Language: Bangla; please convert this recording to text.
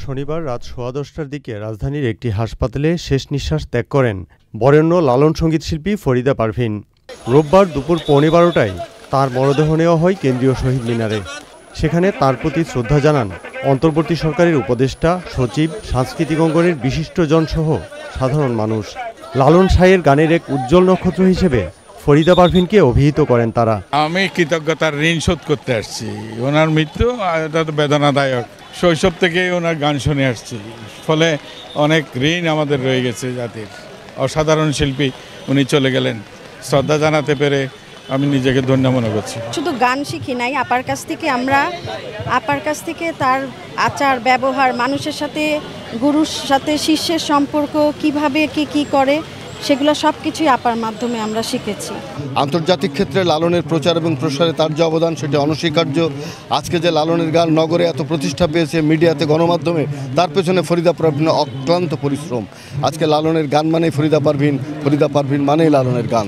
শনিবার রাত 10:15টার দিকে রাজধানীর একটি হাসপাতালে শেষ নিঃশ্বাস ত্যাগ করেন বরেণ্য লালন সঙ্গীতশিল্পী ফরিদা পারভীন। রোববার দুপুর 12:15টায় তাঁর মরদেহ নেওয়া হয় কেন্দ্রীয় শহীদ মিনারে। সেখানে তাঁর প্রতি শ্রদ্ধা জানান অন্তর্বর্তী সরকারের উপদেষ্টা, সচিব, সাংস্কৃতিক অঙ্গনের বিশিষ্টজনসহ সাধারণ মানুষ। লালন সাহের গানের এক উজ্জ্বল নক্ষত্র হিসেবে ফরিদা পারভীনকে অভিহিত করেন তারা। আমি কৃতজ্ঞতার ঋণ শোধ করতে আসছি। ওনার মৃত্যু এটা তো বেদনাদায়ক। শৈশব থেকে ওনার গান শুনে আসছি, ফলে অনেক ঋণ আমাদের রয়ে গেছে জাতির। অসাধারণ শিল্পী, উনি চলে গেলেন। শ্রদ্ধা জানাতে পেরে আমি নিজেকে ধন্য মনে করছি। শুধু গান শিখি নাই, আপার কাছ থেকে তার আচার ব্যবহার, মানুষের সাথে, গুরুর সাথে শিষ্যের সম্পর্ক, কিভাবে কি করে, সেগুলো সব কিছুই আপার মাধ্যমে আমরা শিখেছি। আন্তর্জাতিক ক্ষেত্রে লালনের প্রচার এবং প্রসারে তার যে অবদান সেটি অনস্বীকার্য। আজকে যে লালনের গান নগরে এত প্রতিষ্ঠা পেয়েছে, মিডিয়াতে, গণমাধ্যমে, তার পেছনে ফরিদা পারভীনের অক্লান্ত পরিশ্রম। আজকে লালনের গান মানেই ফরিদা পারভীন, ফরিদা পারভীন মানেই লালনের গান।